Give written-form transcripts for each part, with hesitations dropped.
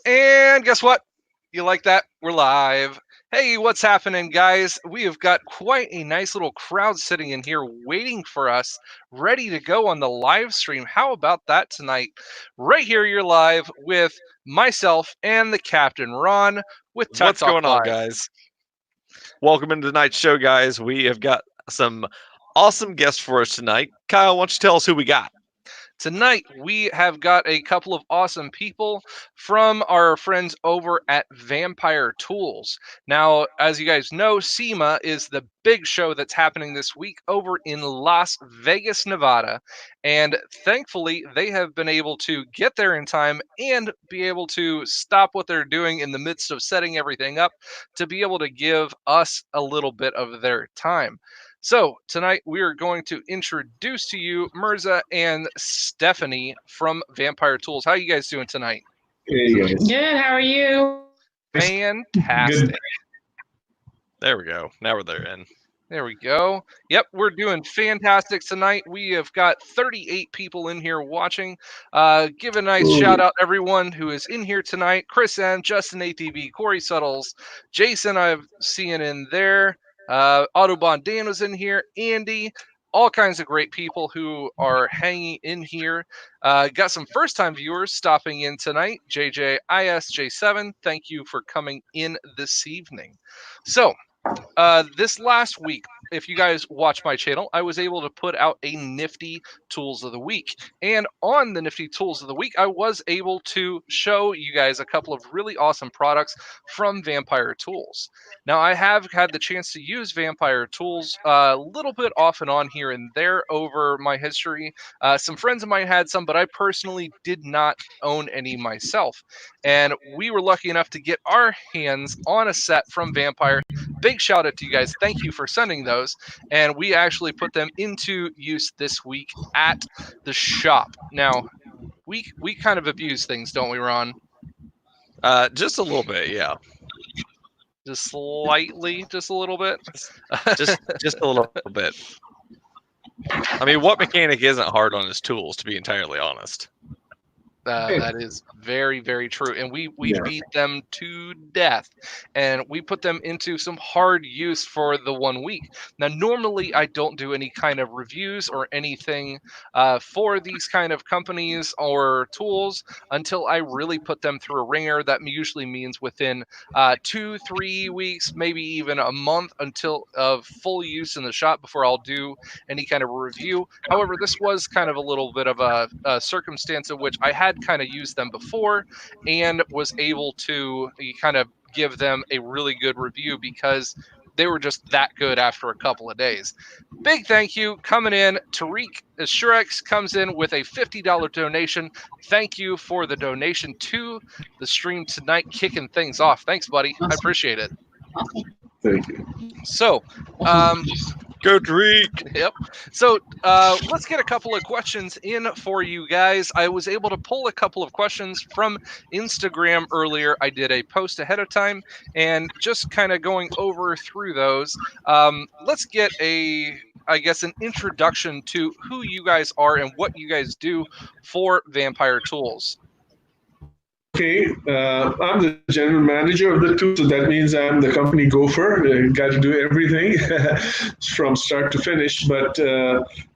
And guess what? You like that? We're live. Hey, what's happening, guys? We have got quite a nice little crowd sitting in here waiting for us, ready to go on the live stream. How about that tonight? Right here, you're live with myself and the Captain Ron with Tech What's Talk going on, Live. guys? Welcome into tonight's show, guys. We have got some awesome guests for us tonight. Kyle, why don't you tell us who we got? Tonight, we have got a couple of awesome people from our friends over at Vampire Tools. Now, as you guys know, SEMA is the big show that's happening this week over in Las Vegas, Nevada. And thankfully, they have been able to get there in time and be able to stop what they're doing in the midst of setting everything up to be able to give us a little bit of their time. So tonight we are going to introduce to you Mirza and Stephanie from Vampire Tools. How are you guys doing tonight? Hey guys. Good. How are you? Fantastic. Good. There we go. Now we're there in. There we go. Yep, we're doing fantastic tonight. We have got 38 people in here watching. Give a nice shout out everyone who is in here tonight. Chris M, Justin ATV, Corey Suttles, Jason I've seen in there. Autobahn Dan was in here. Andy. All kinds of great people who are hanging in here. Got some first-time viewers stopping in tonight. JJISJ7, thank you for coming in this evening. So, this last week, if you guys watch my channel, I was able to put out a nifty Tools of the Week. And on the nifty Tools of the Week, I was able to show you guys a couple of really awesome products from Vampire Tools. Now, I have had the chance to use Vampire Tools a little bit off and on here and there over my history. Some friends of mine had some, but I personally did not own any myself. And we were lucky enough to get our hands on a set from Vampire. Big shout out to you guys. Thank you for sending those. And we actually put them into use this week at the shop. Now, we kind of abuse things, don't we, Ron? Just a little bit, yeah. Just slightly, just a little bit. just a little bit. I mean, what mechanic isn't hard on his tools, to be entirely honest? That is very, very true. And we beat them to death. And we put them into some hard use for the 1 week. Now, normally I don't do any kind of reviews or anything for these kind of companies or tools until I really put them through a ringer. That usually means within 2-3 weeks, maybe even a month until of full use in the shop before I'll do any kind of review. However, this was kind of a little bit of a circumstance in which I had kind of used them before and was able to kind of give them a really good review because they were just that good after a couple of days. Big thank you coming in. Tariq Shurex comes in with a $50 donation. Thank you for the donation to the stream tonight, kicking things off. Thanks, buddy. Awesome. I appreciate it. Awesome. Thank you. So, Go Tariq! Yep. So let's get a couple of questions in for you guys. I was able to pull a couple of questions from Instagram earlier. I did a post ahead of time and just kind of going over through those. Let's get an introduction to who you guys are and what you guys do for Vampire Tools. Okay, I'm the general manager of the tool, so that means I'm the company gopher. Got to do everything from start to finish. But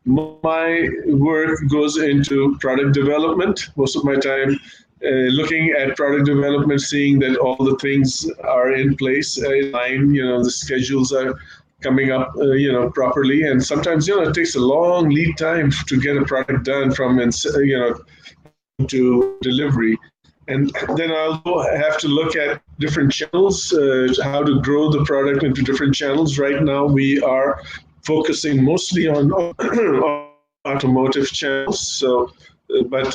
my work goes into product development. Most of my time looking at product development, seeing that all the things are in place, in line. The schedules are coming up, properly. And sometimes, it takes a long lead time to get a product done from, to delivery. And then I'll have to look at different channels, how to grow the product into different channels. Right now, we are focusing mostly on automotive channels. So, but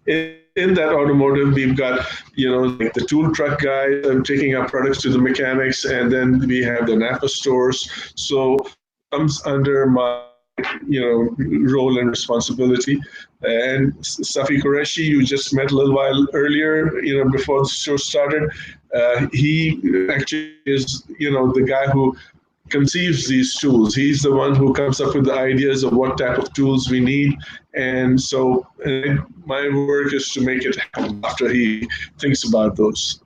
in that automotive, we've got, like the tool truck guys taking our products to the mechanics, and then we have the Napa stores. So comes under my role and responsibility. And Safi Qureshi, you just met a little while earlier, before the show started. He actually is, the guy who conceives these tools. He's the one who comes up with the ideas of what type of tools we need. And so my work is to make it happen after he thinks about those.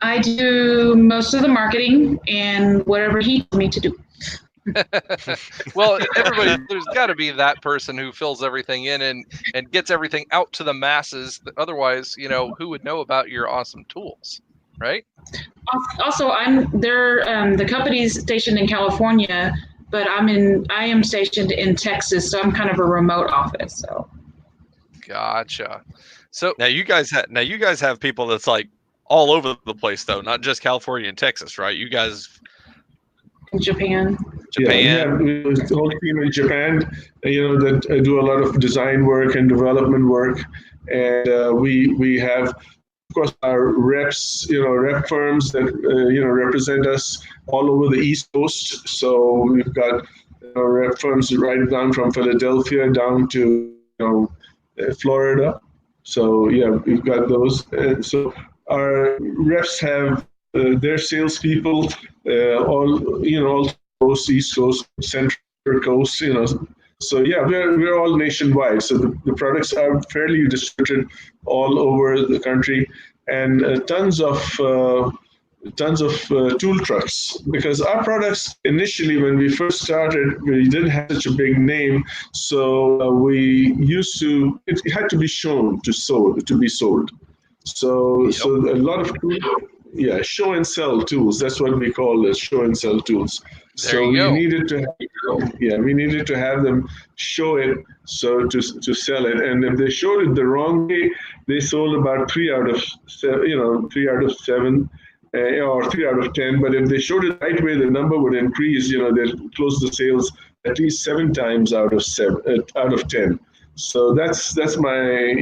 I do most of the marketing and whatever he tells me to do. Well, there's got to be that person who fills everything in and gets everything out to the masses. Otherwise, who would know about your awesome tools, right? Also, the company's stationed in California, but I am stationed in Texas, so I'm kind of a remote office. So. Gotcha. So now you guys have people that's like all over the place though, not just California and Texas, right? You guys. In Japan. Yeah, we have a whole team in Japan, that do a lot of design work and development work, and we have, of course, our reps, rep firms that represent us all over the East Coast. So we've got rep firms right down from Philadelphia down to Florida. So yeah, we've got those. So our reps have their salespeople all coast, East Coast, Central Coast, So yeah, we're all nationwide. So the products are fairly distributed all over the country, and tons of tool trucks, because our products initially, when we first started, we didn't have such a big name, so we used to, it had to be shown to be sold. So a lot of show and sell tools. That's what we call it, show and sell tools. So we needed to have them show it, so to sell it. And if they showed it the wrong way, they sold about 3 out of 7, 3 out of 7, or 3 out of 10. But if they showed it the right way, the number would increase. They'd close the sales at least 7 times out of 10. So that's my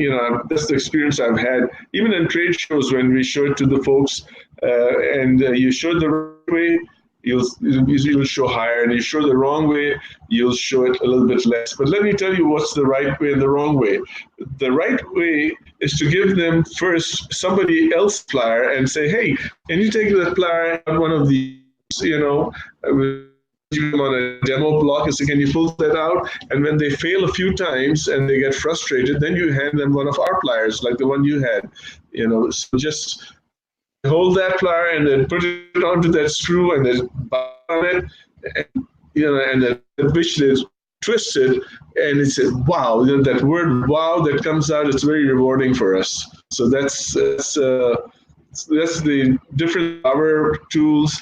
that's the experience I've had. Even in trade shows, when we show it to the folks, and you show it the right way, you'll show higher, and you show the wrong way, you'll show it a little bit less. But let me tell you what's the right way and the wrong way. The right way is to give them first somebody else's plier and say, hey, can you take that plier out one of these, them on a demo block and say, can you pull that out? And when they fail a few times and they get frustrated, then you hand them one of our pliers, like the one you had. So just hold that plier and then put it onto that screw and then bind on it, and then which is twisted, and it's wow. That word "wow" that comes out, it's very rewarding for us. So that's the different power tools.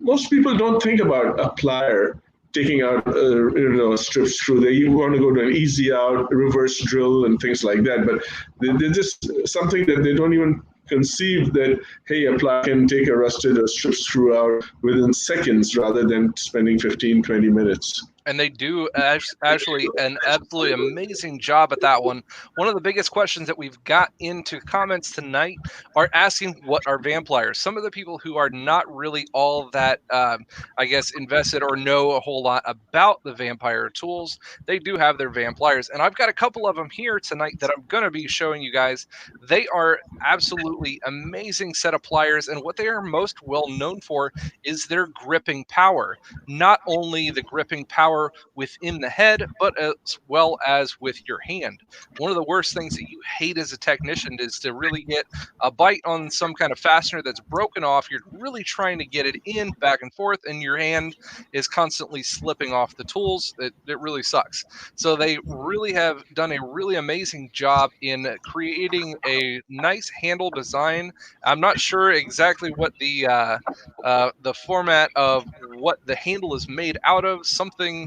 Most people don't think about a plier taking out a strip screw. They want to go to an easy out, reverse drill, and things like that. But they're just something that they don't even conceive that, hey, a plier can take a rusted or strip screw out within seconds rather than spending 15, 20 minutes. And they do actually an absolutely amazing job at that one. One of the biggest questions that we've got into comments tonight are asking what are Pliers. Some of the people who are not really all that, invested or know a whole lot about the Vampire tools, they do have their Pliers. And I've got a couple of them here tonight that I'm going to be showing you guys. They are absolutely amazing set of pliers, and what they are most well known for is their gripping power. Not only the gripping power within the head, but as well as with your hand. One of the worst things that you hate as a technician is to really get a bite on some kind of fastener that's broken off. You're really trying to get it in back and forth, and your hand is constantly slipping off the tools. It really sucks. So they really have done a really amazing job in creating a nice handle design. I'm not sure exactly what the format of what the handle is made out of. Something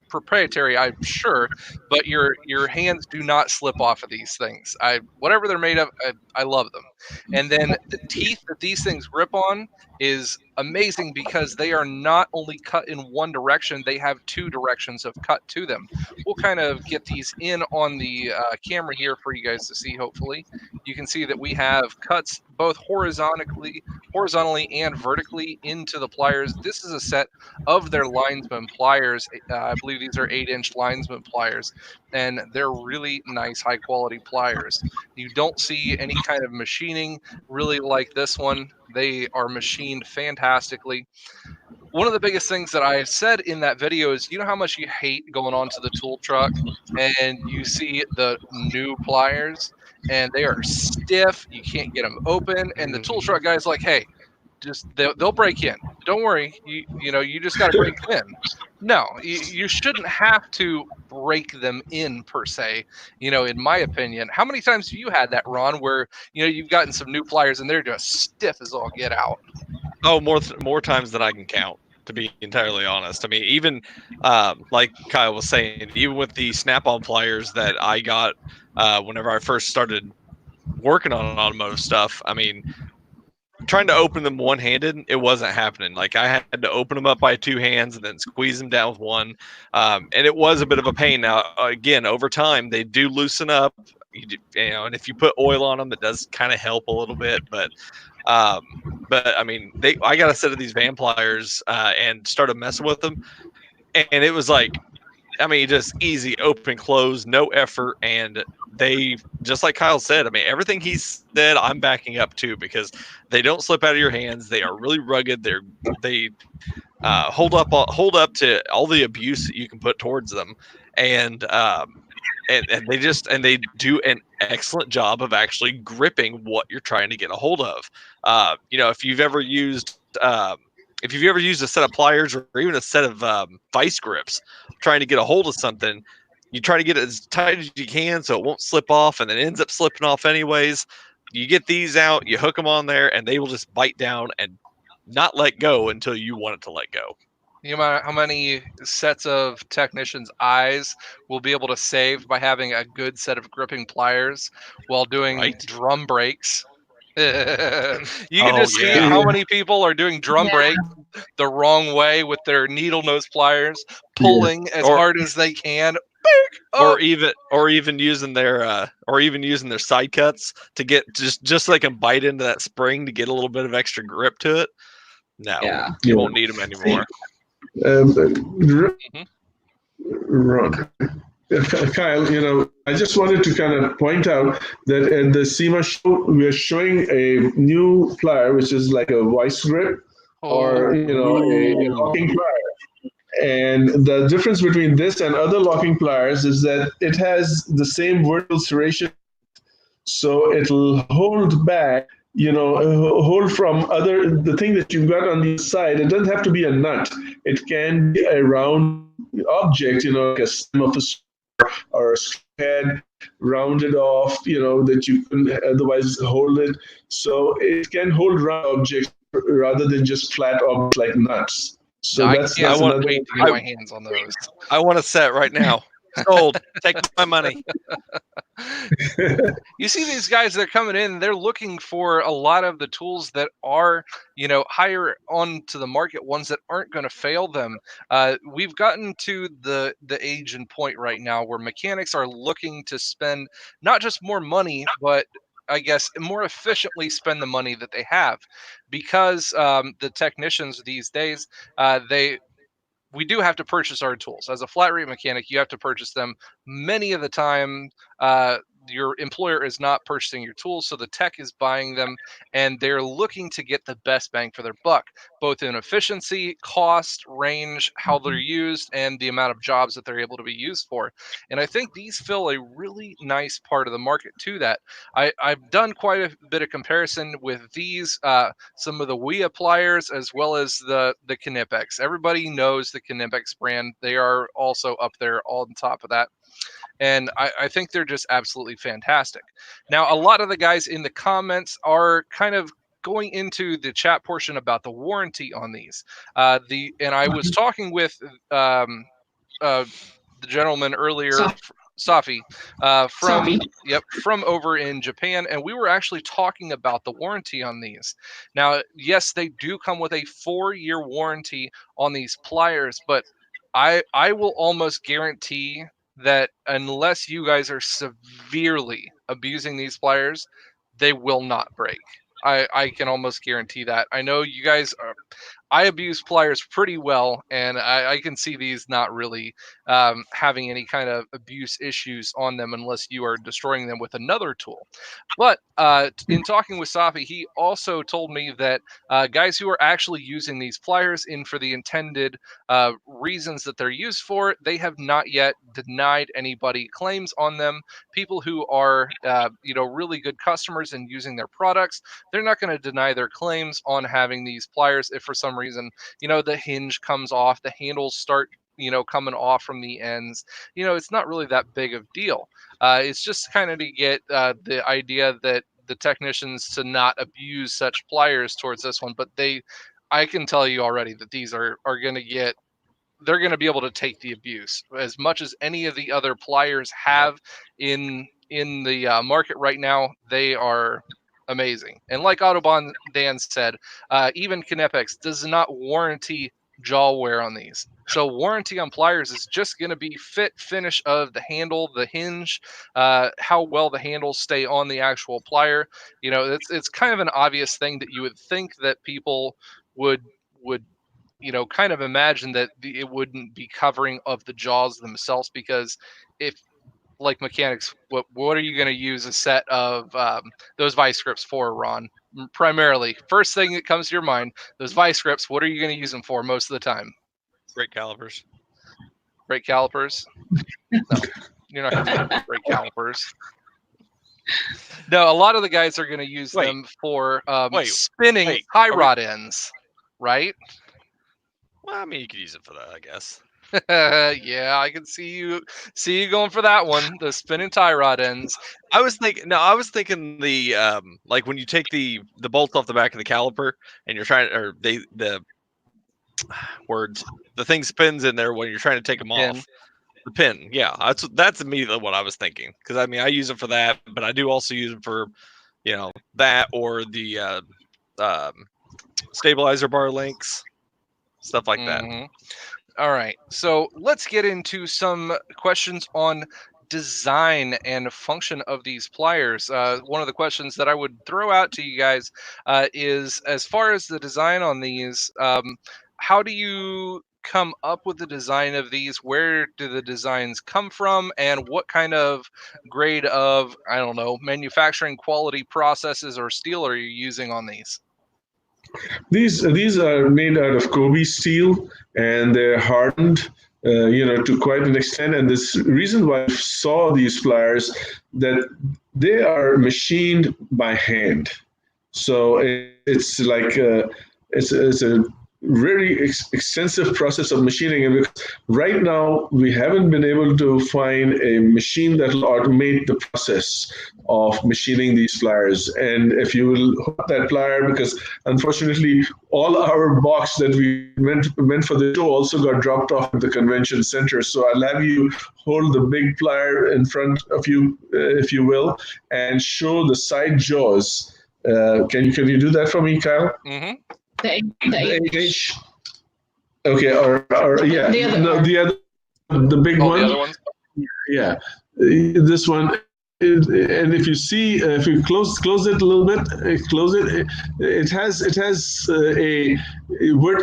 proprietary, I'm sure, but your hands do not slip off of these things. Whatever they're made of, I love them. And then the teeth that these things grip on is amazing, because they are not only cut in one direction, they have 2 directions of cut to them. We'll kind of get these in on the camera here for you guys to see. Hopefully you can see that we have cuts both horizontally and vertically into the pliers. This is a set of their linesman pliers. I believe these are 8-inch linesman pliers, and they're really nice, high quality pliers. You don't see any kind of machining really like this one. They are machined fantastically. one of the biggest things that I said in that video is, you know how much you hate going onto the tool truck and you see the new pliers and they are stiff, you can't get them open, and the tool truck guy's like, hey, just they'll break in. Don't worry, you just got to break them in. No, you shouldn't have to break them in per se. In my opinion, how many times have you had that, Ron, where you've gotten some new pliers and they're just stiff as all get out? Oh, more times than I can count, to be entirely honest. I mean, even like Kyle was saying, even with the snap-on pliers that I got whenever I first started working on automotive stuff, I mean, trying to open them one-handed, it wasn't happening. Like I had to open them up by two hands and then squeeze them down with one, and it was a bit of a pain. Now, again, over time they do loosen up, and if you put oil on them, it does kind of help a little bit. But I mean, I got a set of these van pliers and started messing with them, and it was like, I mean, just easy open close, no effort, and they, just like Kyle said, I mean, everything he said, I'm backing up too, because they don't slip out of your hands. They are really rugged. They hold up to all the abuse that you can put towards them, and they do an excellent job of actually gripping what you're trying to get a hold of. If you've ever used a set of pliers or even a set of vice grips trying to get a hold of something, you try to get it as tight as you can so it won't slip off, and then it ends up slipping off anyways. You get these out, you hook them on there, and they will just bite down and not let go until you want it to let go. You know how many sets of technicians' eyes will be able to save by having a good set of gripping pliers while doing drum brakes? You can just see how many people are doing drum brakes the wrong way with their needle nose pliers, pulling as hard as they can. Or even using their side cuts to get just so they can bite into that spring to get a little bit of extra grip to it. No, you won't need them anymore. Kyle, I just wanted to kind of point out that at the SEMA show, we are showing a new plier, which is like a vice grip or, a locking plier. And the difference between this and other locking pliers is that it has the same vertical serration, so it'll hold back, hold from the thing that you've got on the side. It doesn't have to be a nut. It can be a round object, like a stem of a or a head rounded off, that you couldn't otherwise hold it. So it can hold round objects rather than just flat objects like nuts. So I that's want to get my hands on those. I want a set right now. Sold. Take my money. You see these guys that are coming in, they're looking for a lot of the tools that are, higher onto the market, ones that aren't going to fail them. We've gotten to the age and point right now where mechanics are looking to spend not just more money, but I guess more efficiently spend the money that they have, because the technicians these days, we do have to purchase our tools. As a flat rate mechanic, you have to purchase them. Many of the time, your employer is not purchasing your tools, so the tech is buying them, and they're looking to get the best bang for their buck, both in efficiency, cost, range, how they're used, and the amount of jobs that they're able to be used for. And I think these fill a really nice part of the market to that. I've done quite a bit of comparison with these, some of the WIA pliers, as well as the Knipex. Everybody knows the Knipex brand. They are also up there on top of that. And I think they're just absolutely fantastic. Now, a lot of the guys in the comments are kind of going into the chat portion about the warranty on these. And I was talking with the gentleman earlier, Safi, from over in Japan, and we were actually talking about the warranty on these. Now, yes, they do come with a 4-year warranty on these pliers, but I will almost guarantee that unless you guys are severely abusing these pliers, they will not break. I can almost guarantee that. I know you guys I abuse pliers pretty well, and I can see these not really having any kind of abuse issues on them unless you are destroying them with another tool. But in talking with Safi, he also told me that guys who are actually using these pliers in for the intended reasons that they're used for, they have not yet denied anybody claims on them. People who are, really good customers and using their products, they're not going to deny their claims on having these pliers if for some reason, the hinge comes off, the handles start, coming off from the ends. It's not really that big of deal. It's just kind of to get the idea that the technicians to not abuse such pliers towards this one, but I can tell you already that these are going to get, they're going to be able to take the abuse as much as any of the other pliers have in the market right now. They are amazing. And like Autobahn Dan said, even Kinepex does not warranty jaw wear on these. So warranty on pliers is just going to be fit finish of the handle, the hinge, how well the handles stay on the actual plier. It's kind of an obvious thing that you would think that people would kind of imagine that it wouldn't be covering of the jaws themselves, because if, like mechanics, what are you going to use a set of those vice grips for, Ron? Primarily, first thing that comes to your mind, those vice grips, what are you going to use them for most of the time? Brake calipers. Brake calipers? No, you're not going to use them for brake calipers. No, a lot of the guys are going to use them for spinning tie rod ends, right? Well, I mean, you could use it for that, I guess. Yeah, I can see you going for that one, the spinning tie rod ends. I was thinking the like when you take the bolt off the back of the caliper and you're trying, or the thing spins in there when you're trying to take them off. The pin, yeah, that's immediately what I was thinking, because I mean I use it for that, but I do also use it for that or the stabilizer bar links, stuff like that. All right, so let's get into some questions on design and function of these pliers. One of the questions that I would throw out to you guys is, as far as the design on these, how do you come up with the design of these? Where do the designs come from, and what kind of grade of, I don't know, manufacturing quality processes or steel are you using on these? These are made out of Kobe steel, and they're hardened, to quite an extent. And this reason why I saw these pliers, that they are machined by hand. So it's like it's a very extensive process of machining. And right now, we haven't been able to find a machine that will automate the process of machining these pliers. And if you will hold that plier, because unfortunately, all our box that we meant for the show also got dropped off at the convention center. So I'll have you hold the big plier in front of you, if you will, and show the side jaws. Can you do that for me, Kyle? Mm-hmm. The H. Okay, or yeah, the big one. The other ones? Yeah, this one. And if you see, if you close it a little bit, close it. It has a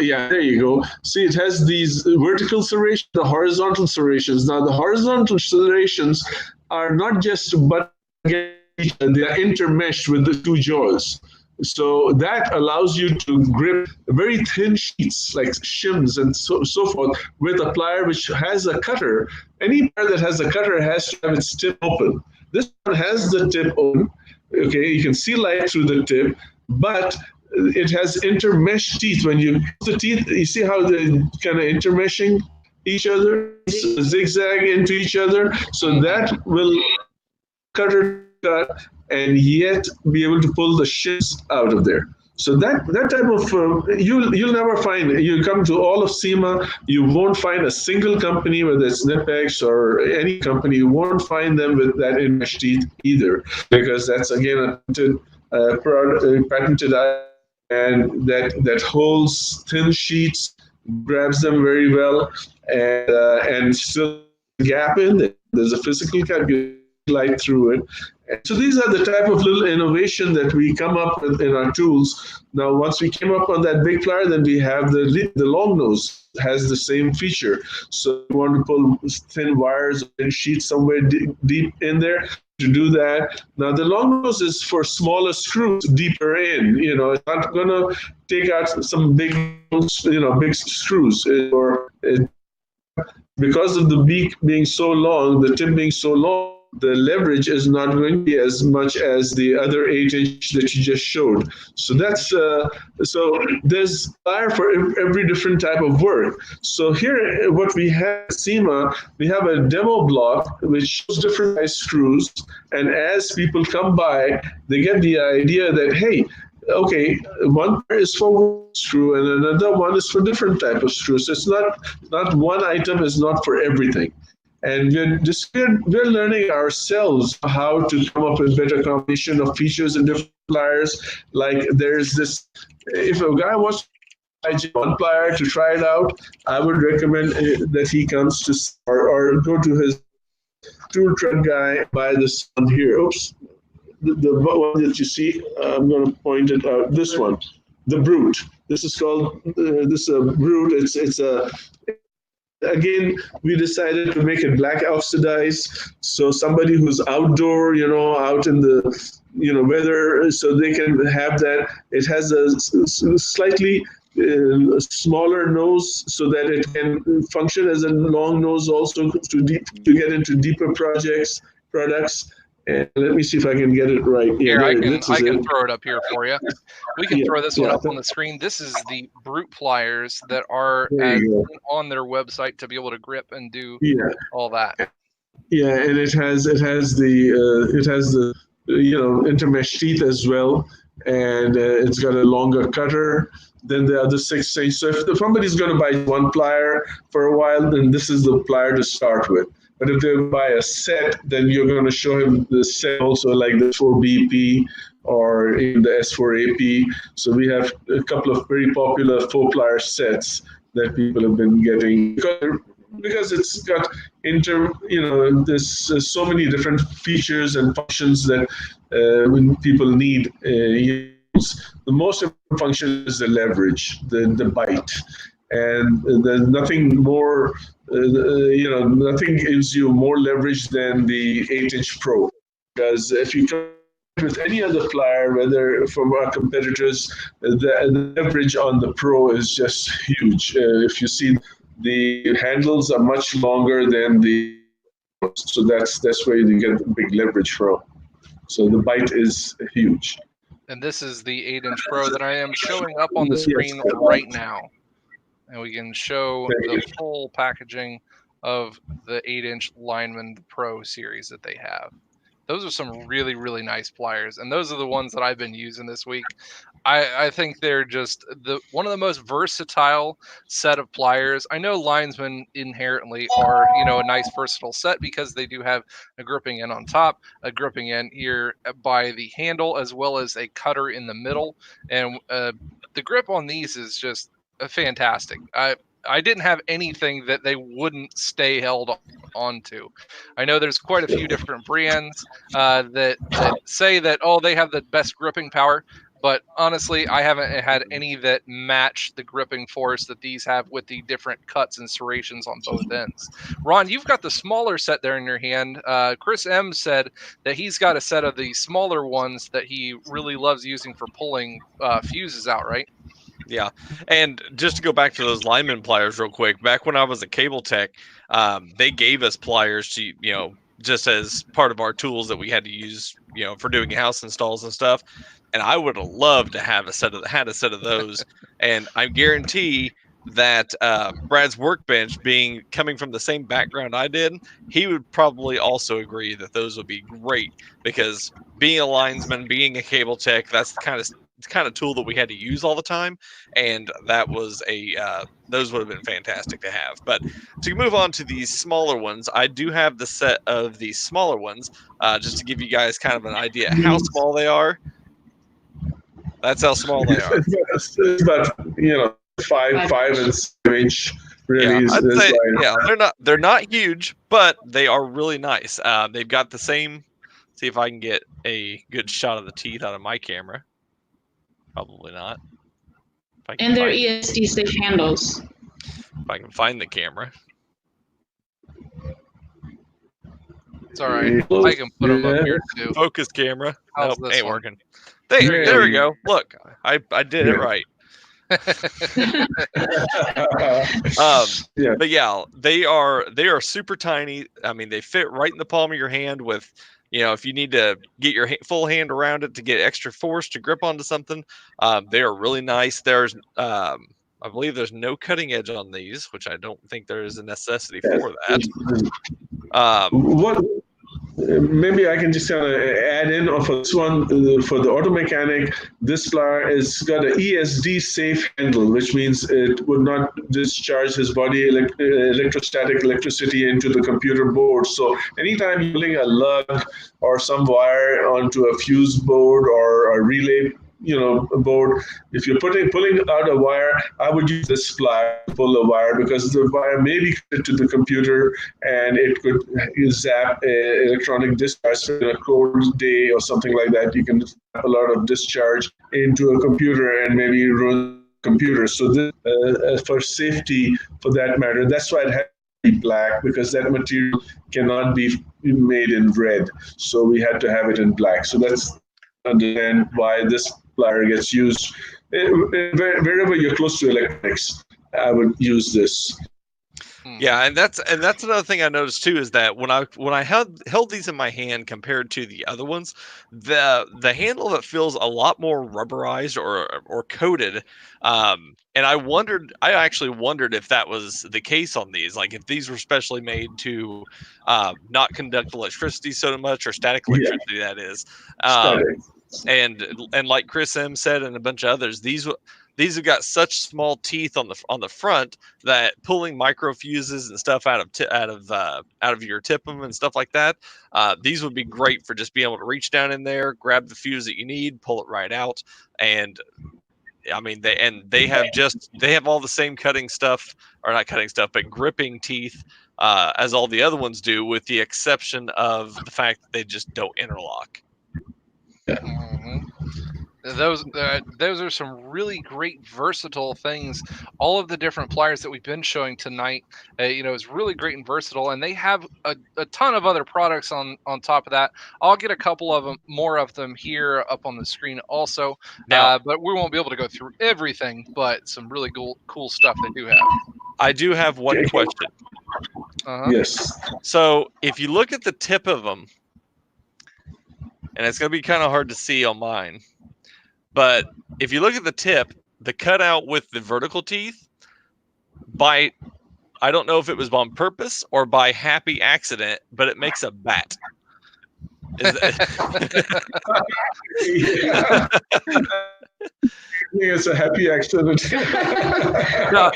yeah. There you go. See, it has these vertical serrations, the horizontal serrations. Now, the horizontal serrations are not just but they are intermeshed with the two jaws. So that allows you to grip very thin sheets like shims and so forth with a plier which has a cutter. Any plier that has a cutter has to have its tip open. This one has the tip open. Okay, you can see light through the tip, but it has intermeshed teeth. When you put the teeth, you see how they're kind of intermeshing each other, zigzag into each other. So that will cutter cut and yet be able to pull the shims out of there. So that type of you'll never find. You come to all of SEMA, you won't find a single company, whether it's Nipex or any company, you won't find them with that enmeshed teeth either, because that's again a patented and that holds thin sheets, grabs them very well, and still gap in. There's a physical gap. light through it. And so these are the type of little innovation that we come up with in our tools. Now, once we came up on that big plier, then we have the long nose has the same feature. So you want to pull thin wires and sheets somewhere deep in there to do that. Now, the long nose is for smaller screws deeper in. It's not going to take out some big, big screws. Because of the beak being so long, the tip being so long, the leverage is not going to be as much as the other 8-inch that you just showed. So that's so there's plier for every different type of work. So here, what we have at SEMA, we have a demo block which shows different size screws, and as people come by, they get the idea that, hey, okay, one pair is for one screw and another one is for different type of screws. So it's not one item is not for everything. And we're learning ourselves how to come up with better combination of features and different pliers. Like there's this, if a guy wants to buy one plier to try it out, I would recommend that he comes to or go to his tool truck guy, buy this one here. Oops. The one that you see, I'm going to point it out. This one, the Brute. This is called Brute. It's a again, we decided to make it black oxidized, so somebody who's outdoor, out in the weather, so they can have that. It has a slightly smaller nose so that it can function as a long nose also to get into deeper products. And let me see if I can get it right. Here, I can throw it up here for you. We can throw this one up on the screen. This is the Brute pliers that are on their website to be able to grip and do all that. Yeah, and it has the intermesh teeth as well, and it's got a longer cutter than the other 6-inch. So if somebody's going to buy one plier for a while, then this is the plier to start with. But if they buy a set, then you're going to show him the set also, like the 4BP or in the S4AP. So we have a couple of very popular 4-plier sets that people have been getting because it's got there's so many different features and functions that when people need. The most important function is the leverage, the bite. And there's nothing more, nothing gives you more leverage than the 8-inch Pro. Because if you come with any other plier, whether from our competitors, the leverage on the Pro is just huge. If you see, the handles are much longer than the, so that's where you get big leverage from. So the bite is huge. And this is the 8-inch Pro that I am showing up on the screen right now. And we can show the full packaging of the 8-inch Lineman Pro series that they have. Those are some really, really nice pliers, and those are the ones that I've been using this week. I think they're just one of the most versatile set of pliers. I know linesmen inherently are, a nice versatile set because they do have a gripping end on top, a gripping end here by the handle, as well as a cutter in the middle. And the grip on these is just fantastic. I didn't have anything that they wouldn't stay held onto. I know there's quite a few different brands that say that, they have the best gripping power, but honestly, I haven't had any that match the gripping force that these have with the different cuts and serrations on both ends. Ron, you've got the smaller set there in your hand. Chris M said that he's got a set of the smaller ones that he really loves using for pulling fuses out, right? Yeah, and just to go back to those lineman pliers real quick, back when I was a cable tech, they gave us pliers to, just as part of our tools that we had to use, for doing house installs and stuff. And I would have loved to have a set of those. And I guarantee that Brad's workbench, coming from the same background I did, he would probably also agree that those would be great, because being a linesman, being a cable tech, that's the kind of tool that we had to use all the time, and that was those would have been fantastic to have. But to move on to these smaller ones, I do have the set of these smaller ones, just to give you guys kind of an idea how small they are. That's how small they are. It's about 5 and 7 inch. really I'd is say, why. they're not huge, but they are really nice. They've got the same. See if I can get a good shot of the teeth out of my camera. Probably not. If I can And they're find, ESD safe handles. if I can find the camera. It's all right. I can put them up here too. Focus camera. How's Nope, this ain't one? working. There we go. Look, I did it Yeah. right. Yeah. But yeah, they are super tiny. I mean, they fit right in the palm of your hand with, if you need to get your full hand around it to get extra force to grip onto something, they are really nice. There's, I believe there's no cutting edge on these, which I don't think there is a necessity for that. What? Maybe I can just kind of add in for this one for the auto mechanic. This plier has got an ESD safe handle, which means it would not discharge his body electrostatic electricity into the computer board. So anytime you're pulling a lug or some wire onto a fuse board or a relay board, if you're pulling out a wire, I would use this plier to pull the wire, because the wire may be connected to the computer and it could zap electronic discharge in a cold day or something like that. You can zap a lot of discharge into a computer and maybe ruin the computer. So this, for safety, for that matter, that's why it has to be black, because that material cannot be made in red. So we had to have it in black. So that's understand why this plier gets used. Wherever you're close to electronics, I would use this. Yeah, and that's another thing I noticed too, is that when I held these in my hand compared to the other ones, the handle of it feels a lot more rubberized or coated. And I actually wondered if that was the case on these, like if these were specially made to not conduct electricity so much, or static electricity, that is. Static. And like Chris M said, and a bunch of others, these have got such small teeth on the front that pulling micro fuses and stuff out of your tipum and stuff like that, these would be great for just being able to reach down in there, grab the fuse that you need, pull it right out. And I mean, they have all the same cutting stuff, or not cutting stuff, but gripping teeth as all the other ones do, with the exception of the fact that they just don't interlock. Mm-hmm. Those are some really great versatile things. All of the different pliers that we've been showing tonight, is really great and versatile, and they have a ton of other products on top of that. I'll get a couple of them, more of them here up on the screen also. Now, but we won't be able to go through everything, but some really cool stuff they do have. I do have one question. Uh-huh. Yes. So if you look at the tip of them, and it's going to be kind of hard to see on mine, but if you look at the tip, the cutout with the vertical teeth, I don't know if it was on purpose or by happy accident, but it makes a bat. It's a happy accident. Now,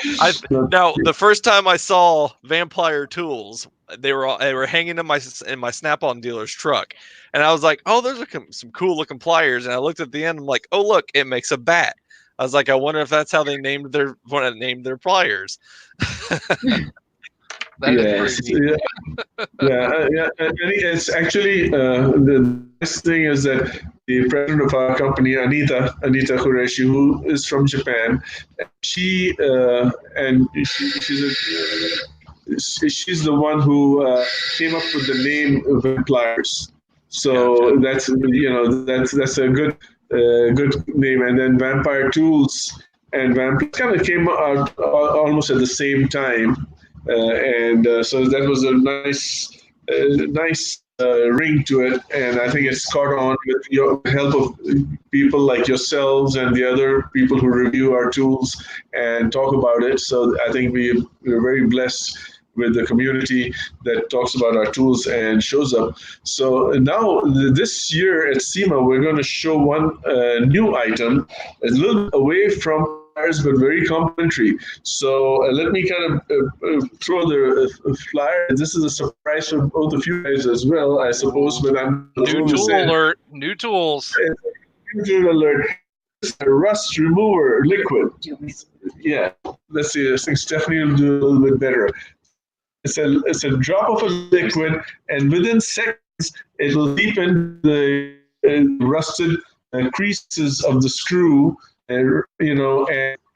the first time I saw Vampire tools, they were hanging in my Snap-on dealer's truck, and I was like, "Oh, those are some cool looking pliers." And I looked at the end, I'm like, "Oh, look, it makes a bat." I was like, "I wonder if that's how they named their pliers." Yes. Yeah. And it's actually the nice thing is that the president of our company, Anita Qureshi, who is from Japan, she's the one who came up with the name Pliers. So that's a good name. And then Vampire Tools and Vampire kind of came out almost at the same time. So that was a nice ring to it, and I think it's caught on with your help of people like yourselves and the other people who review our tools and talk about it. So I think we're very blessed with the community that talks about our tools and shows up. So now this year at SEMA, we're going to show one new item, a little bit away from but very complimentary. So let me kind of throw the flyer. This is a surprise for both of you guys as well, I suppose. But I'm new tool alert. New tools. New tool alert. A rust remover liquid. Yeah, let's see. I think Stephanie will do a little bit better. It's a drop of a liquid, and within seconds it will deepen the rusted creases of the screw, and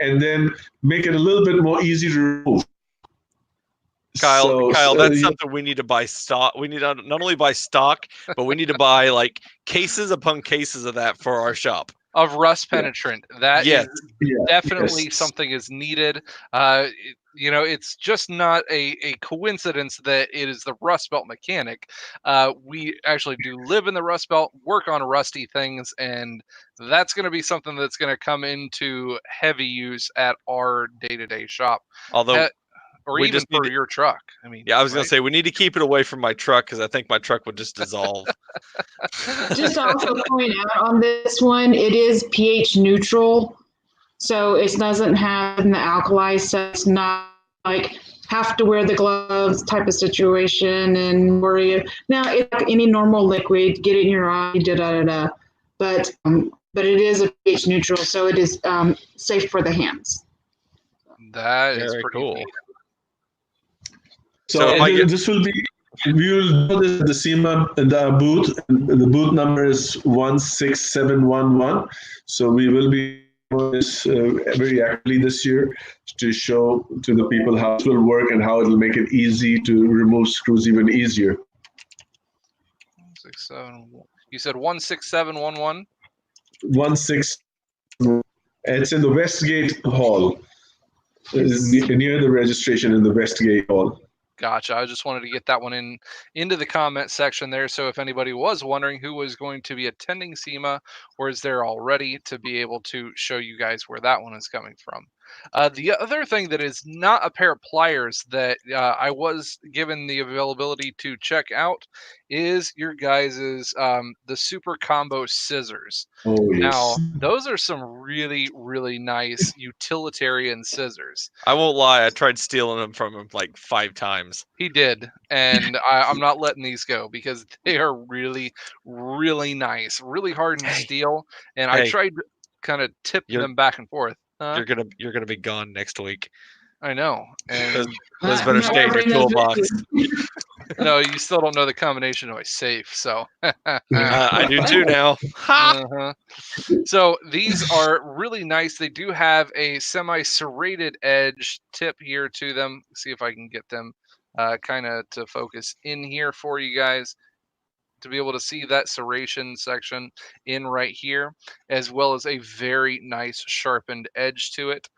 then make it a little bit more easy to remove. Kyle, So, that's something we need to buy stock. We need to not only buy stock, but we need to buy like cases upon cases of that for our shop. Of rust penetrant. That Yes. is definitely yes. something is needed. It's just not a coincidence that it is the Rustbelt mechanic. We actually do live in the Rustbelt, work on rusty things, and that's going to be something that's going to come into heavy use at our day-to-day shop. Although or we even just need for to- your truck. I mean, Yeah, I was gonna right? say we need to keep it away from my truck because I think my truck would just dissolve. Just to also point out on this one, it is pH neutral, so it doesn't have the alkali, so it's not like have to wear the gloves type of situation and worry. Now, it's like any normal liquid, get it in your eye, da da da da. But it is a pH neutral, so it is safe for the hands. That is Very pretty cool. neat. So this will be. We will do this at the SEMA the booth. The booth number is 16711. So we will be doing this very actively this year to show to the people how it will work and how it will make it easy to remove screws even easier. 167. You said 16711. 16. It's in the Westgate Hall, near the registration in the Westgate Hall. Gotcha. I just wanted to get that one into the comment section there. So if anybody was wondering who was going to be attending SEMA or is there already, to be able to show you guys where that one is coming from. The other thing that is not a pair of pliers that I was given the availability to check out is your guys's the Super Combo scissors. Oh, yes. Now, those are some really, really nice utilitarian scissors. I won't lie, I tried stealing them from him like 5 times. He did, and I'm not letting these go because they are really, really nice, really hardened steel. And I tried to kind of tip them back and forth. You're gonna be gone next week. I know, and those better stay in your toolbox. No, you still don't know the combination of a safe, so I do too now. So these are really nice. They do have a semi-serrated edge tip here to them. See if I can get them kind of to focus in here for you guys to be able to see that serration section in right here, as well as a very nice sharpened edge to it.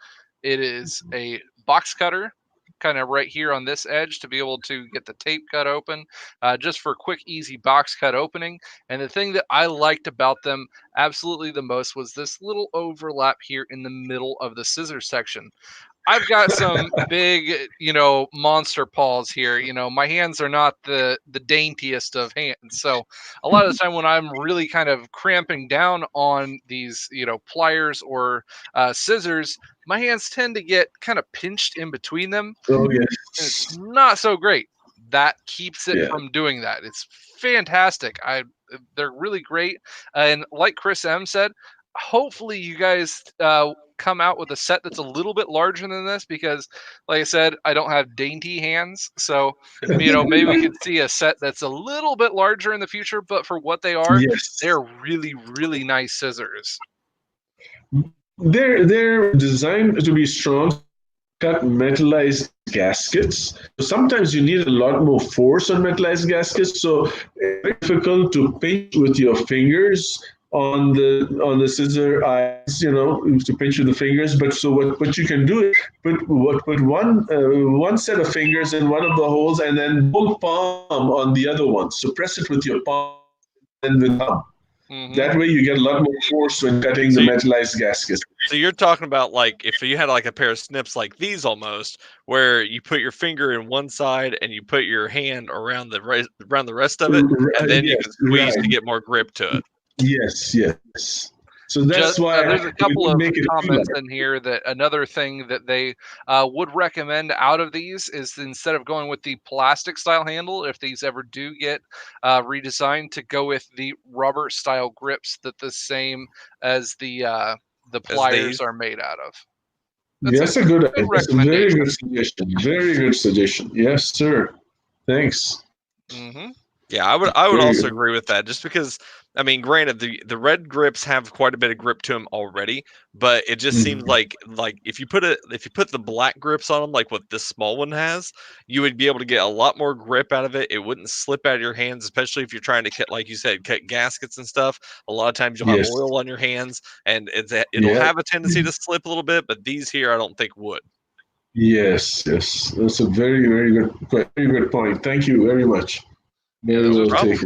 It is a box cutter kind of right here on this edge to be able to get the tape cut open just for quick, easy box cut opening. And the thing that I liked about them absolutely the most was this little overlap here in the middle of the scissor section. I've got some big, monster paws here. My hands are not the daintiest of hands. So a lot of the time when I'm really kind of cramping down on these, pliers or scissors, my hands tend to get kind of pinched in between them. Oh, yes. And it's not so great. That keeps it from doing that. It's fantastic. They're really great. And like Chris M said, hopefully you guys come out with a set that's a little bit larger than this because, like I said, I don't have dainty hands. So, maybe we could see a set that's a little bit larger in the future. But for what they are, they're really, really nice scissors. They're designed to be strong, cut metallized gaskets. Sometimes you need a lot more force on metallized gaskets, so it's difficult to pinch with your fingers on the scissor eyes, to pinch with the fingers. But so what you can do is put one set of fingers in one of the holes and then pull palm on the other one. So press it with your palm and with thumb. Mm-hmm. That way you get a lot more force when cutting the metallized gaskets. So you're talking about like if you had like a pair of snips like these almost, where you put your finger in one side and you put your hand around the rest of it, and then you can squeeze to get more grip to it. Yes. So that's why there's a couple of comments in here that another thing that they would recommend out of these is instead of going with the plastic style handle, if these ever do get redesigned, to go with the rubber style grips that the same as the pliers are made out of. That's a very good suggestion. Very good suggestion. Yes, sir. Thanks. Mm-hmm. Yeah, I would also agree with that. Just because, I mean, granted, the red grips have quite a bit of grip to them already, but it just seems like if you put the black grips on them, like what this small one has, you would be able to get a lot more grip out of it. It wouldn't slip out of your hands, especially if you're trying to cut, like you said, cut gaskets and stuff. A lot of times you'll have oil on your hands, and it'll have a tendency to slip a little bit. But these here, I don't think would. Yes, that's a very good point. Thank you very much. Yeah, those are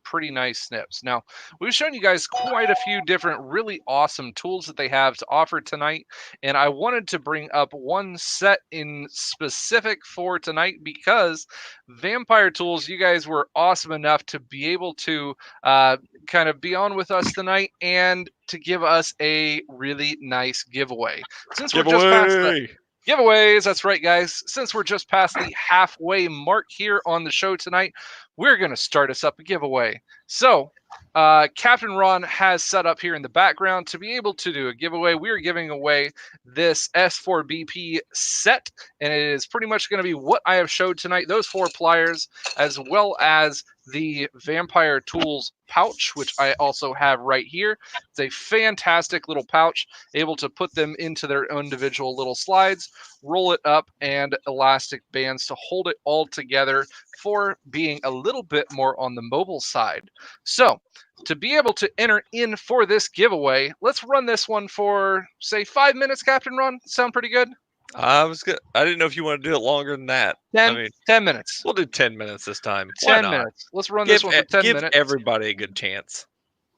pretty nice snips. Now, we've shown you guys quite a few different really awesome tools that they have to offer tonight, and I wanted to bring up one set in specific for tonight because Vampire Tools, you guys were awesome enough to be able to kind of be on with us tonight and to give us a really nice giveaway. Since we're just past the giveaways, that's right, guys. Since we're just past the halfway mark here on the show tonight, we're going to start us up a giveaway. So, Captain Ron has set up here in the background to be able to do a giveaway. We're giving away this S4BP set, and it is pretty much going to be what I have showed tonight. Those 4 pliers, as well as the Vampire Tools pouch, which I also have right here. It's a fantastic little pouch, able to put them into their individual little slides, roll it up, and elastic bands to hold it all together for being a little bit more on the mobile side. So, to be able to enter in for this giveaway, let's run this one for, say, 5 minutes, Captain Ron. Sound pretty good? I didn't know if you want to do it longer than that. 10 minutes. We'll do 10 minutes this time. 10 minutes. Let's run this one for 10 minutes. Give everybody a good chance.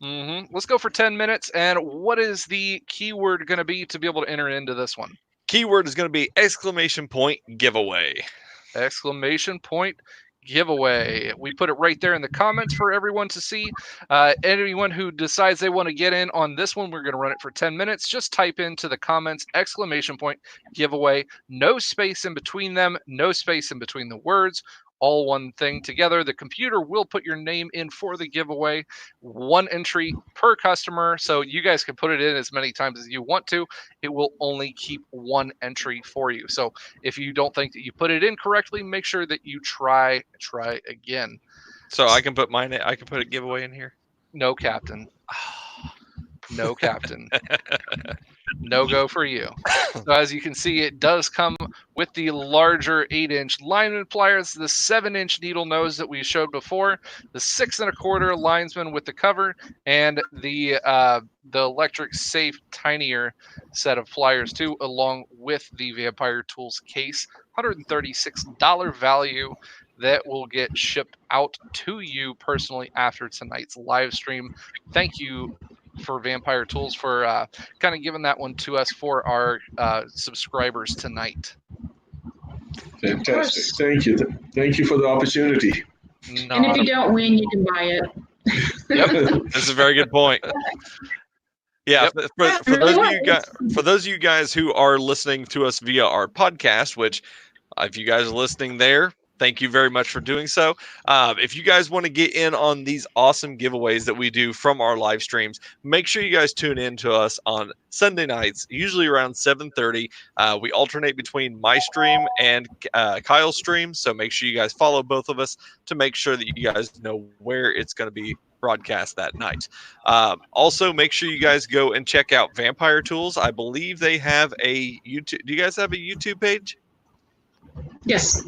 Let's go for 10 minutes. And what is the keyword going to be to be able to enter into this one? Keyword is going to be exclamation point giveaway. Exclamation point giveaway. We put it right there in the comments for everyone to see. Anyone who decides they want to get in on this one, we're going to run it for 10 minutes. Just type into the comments exclamation point giveaway. No space in between them. No space in between the words. All one thing together. The computer will put your name in for the giveaway. 1 entry per customer. So you guys can put it in as many times as you want to. It will only keep 1 entry for you. So if you don't think that you put it in correctly, make sure that you try again. So I can put I can put a giveaway in here? No, Captain. No, Captain. No go for you. So as you can see, it does come with the larger 8-inch lineman pliers, the 7-inch needle nose that we showed before, the 6 1/4 linesman with the cover, and the electric safe tinier set of pliers too, along with the Vampire Tools case. $136 value that will get shipped out to you personally after tonight's live stream. Thank you for Vampire Tools for kind of giving that one to us for our subscribers tonight. Fantastic. Thank you. Thank you for the opportunity. And if you don't win, you can buy it. Yep. That's a very good point. Yeah, yep. For those of you guys who are listening to us via our podcast, which if you guys are listening there, thank you very much for doing so. If you guys want to get in on these awesome giveaways that we do from our live streams, make sure you guys tune in to us on Sunday nights, usually around 7:30. We alternate between my stream and Kyle's stream, so make sure you guys follow both of us to make sure that you guys know where it's going to be broadcast that night. Also, make sure you guys go and check out Vampire Tools. I believe they have a YouTube. Do you guys have a YouTube page? Yes.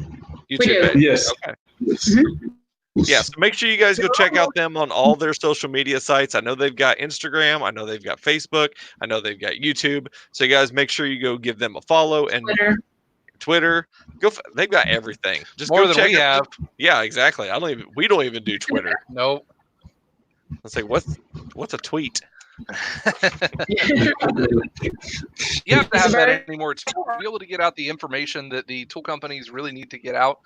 YouTube page. Yes. Okay. Mm-hmm. Yeah, so make sure you guys go check out them on all their social media sites. I know they've got Instagram. I know they've got Facebook. I know they've got YouTube. So you guys make sure you go give them a follow and Twitter. They've got everything. Just more go than check we have. Yeah, exactly. We don't even do Twitter. Nope. Let's say what's a tweet? You have to have that anymore to be able to get out the information that the tool companies really need to get out.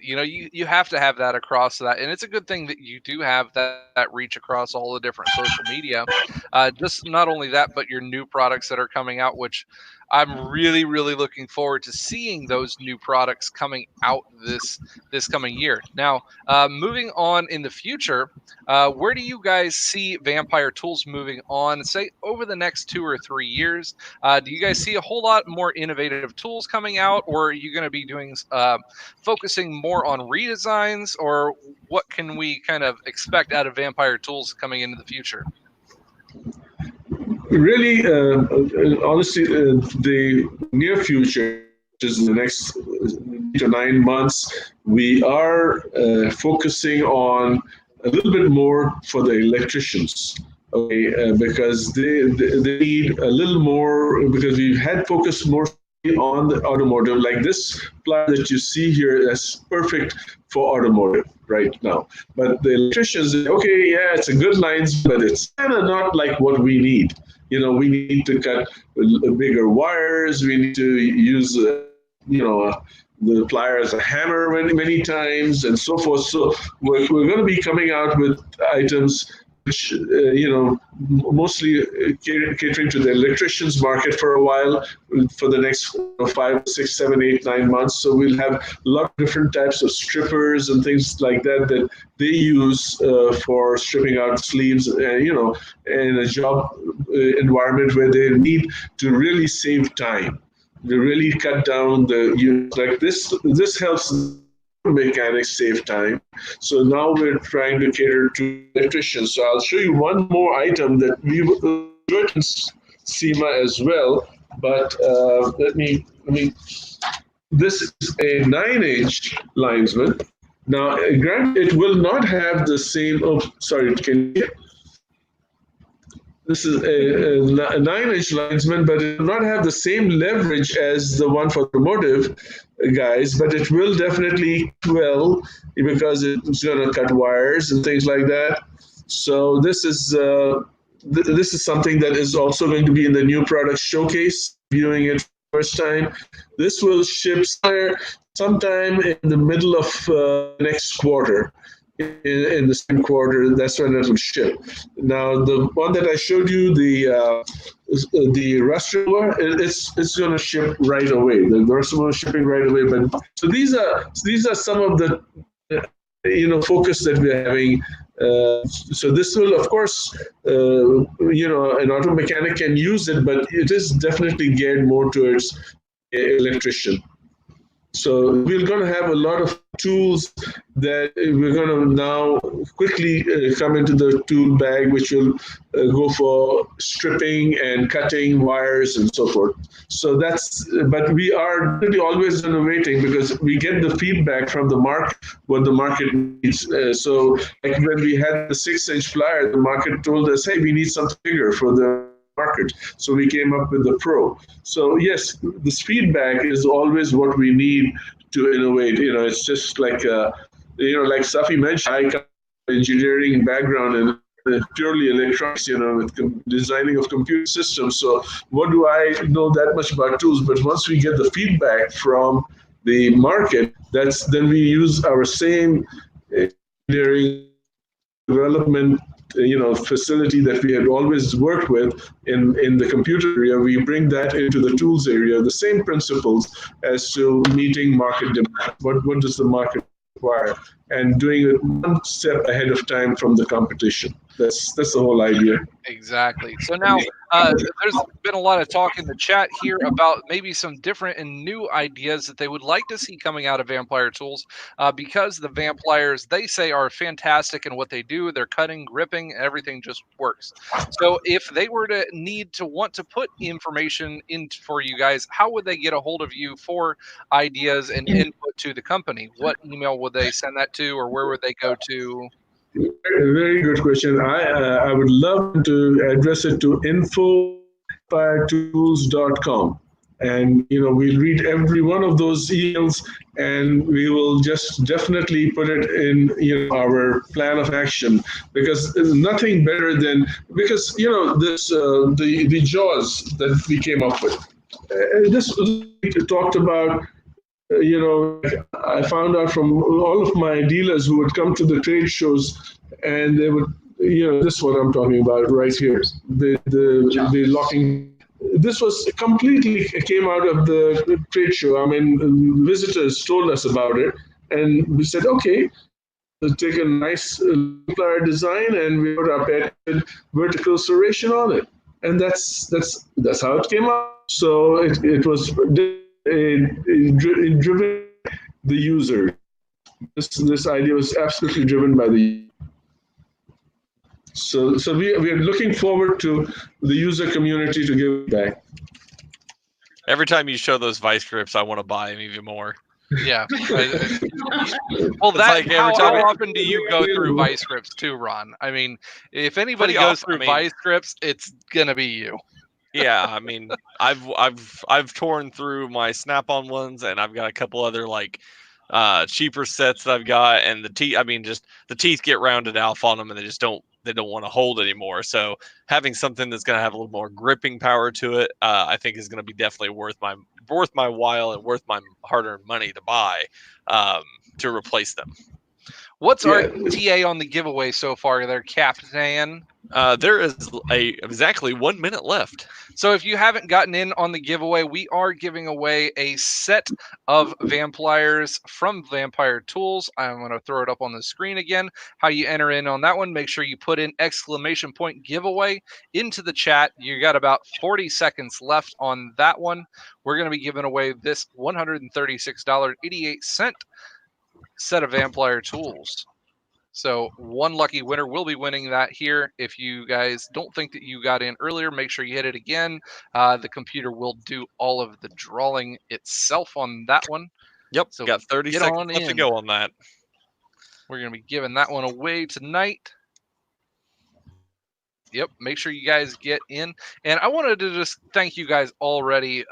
You have to have that across that, and it's a good thing that you do have that reach across all the different social media. Just not only that, but your new products that are coming out, which I'm really, really looking forward to seeing those new products coming out this coming year. Now, moving on in the future, where do you guys see Vampire Tools moving on, say, over the next 2 or 3 years? Do you guys see a whole lot more innovative tools coming out, or are you going to be doing focusing more on redesigns, or what can we kind of expect out of Vampire Tools coming into the future? Really, honestly, the near future, which is the next 8 to 9 months, we are focusing on a little bit more for the electricians. Okay, because they need a little more, because we've had focused more on the automotive. Like this plier that you see here, that's perfect for automotive right now. But the electricians say, okay, yeah, it's a good lines, but it's kind of not like what we need. We need to cut bigger wires. We need to use, the plier as a hammer many times and so forth. So we're going to be coming out with items which, mostly catering to the electricians market for a while, for the next 5, 6, 7, 8, 9 months. So we'll have a lot of different types of strippers and things like that they use for stripping out sleeves, in a job environment where they need to really save time, to really cut down the use. Like this helps mechanics save time. So now we're trying to cater to electricians. So I'll show you one more item that we will do in SEMA as well. But let me. This is a 9-inch linesman. Now, granted, it will not have the same. Oh, sorry. This is a 9-inch linesman, but it will not have the same leverage as the one for automotive guys, but it will definitely well, because it's going to cut wires and things like that. So this is something that is also going to be in the new product showcase, viewing it first time. This will ship sometime in the middle of next quarter. In the second quarter, that's when it will ship. Now, the one that I showed you, the Rustbelt, it's going to ship right away. The Rustbelt is shipping right away. But so these are some of the focus that we're having. So this will, of course, an auto mechanic can use it, but it is definitely geared more towards electrician. So we're going to have a lot of tools that we're going to now quickly come into the tool bag, which will go for stripping and cutting wires and so forth. So but we are really always innovating because we get the feedback from the market, what the market needs. So like when we had the 6-inch plier, the market told us, hey, we need something bigger for the market. So we came up with the Pro. So yes, this feedback is always what we need to innovate. It's just like, like Safi mentioned, I come from engineering background and purely electronics, with designing of computer systems. So what do I know that much about tools? But once we get the feedback from the market, then we use our same engineering development facility that we had always worked with in the computer area. We bring that into the tools area, the same principles as to meeting market demand. What does the market require? And doing it one step ahead of time from the competition. That's the whole idea. Exactly. So now there's been a lot of talk in the chat here about maybe some different and new ideas that they would like to see coming out of Vampire Tools, because the Vampires, they say, are fantastic in what they do. They're cutting, gripping, everything just works. So if they were to want to put information in for you guys, how would they get a hold of you for ideas and input to the company? What email would they send that to, or where would they go to? Very good question. I would love to address it to info@vampirtools.com. And we'll read every one of those emails, and we will just definitely put it in our plan of action, because there's nothing better than, because this the jaws that we came up with. This talked about. I found out from all of my dealers who would come to the trade shows, and they would, this is what I'm talking about right here, the locking this was completely came out of the trade show. I mean, visitors told us about it, and we said, okay, let's take a nice plier design, and we put our patented vertical serration on it, and that's how it came out. So it was driven the user. This idea was absolutely driven by the. So we are looking forward to the user community to give back. Every time you show those vice grips, I want to buy them even more. Yeah. Well, Like how often do you go through vice grips too, Ron? I mean, if anybody goes through vice grips, it's gonna be you. Yeah, I mean, I've torn through my Snap-on ones, and I've got a couple other like cheaper sets that I've got, and the teeth. I mean, just the teeth get rounded off on them, and they don't want to hold anymore. So having something that's going to have a little more gripping power to it, I think is going to be definitely worth my while and worth my hard-earned money to buy to replace them. What's our TA on the giveaway so far there, Captain? There is exactly 1 minute left. So if you haven't gotten in on the giveaway, we are giving away a set of Pliers from Vampire Tools. I'm going to throw it up on the screen again. How you enter in on that one, make sure you put in ! giveaway into the chat. You got about 40 seconds left on that one. We're going to be giving away this $136.88 set of Plier tools. So one lucky winner will be winning that here. If you guys don't think that you got in earlier, make sure you hit it again. The computer will do all of the drawing itself on that one. Yep, so got 30 seconds left to go on that. We're going to be giving that one away tonight. Yep, make sure you guys get in. And I wanted to just thank you guys already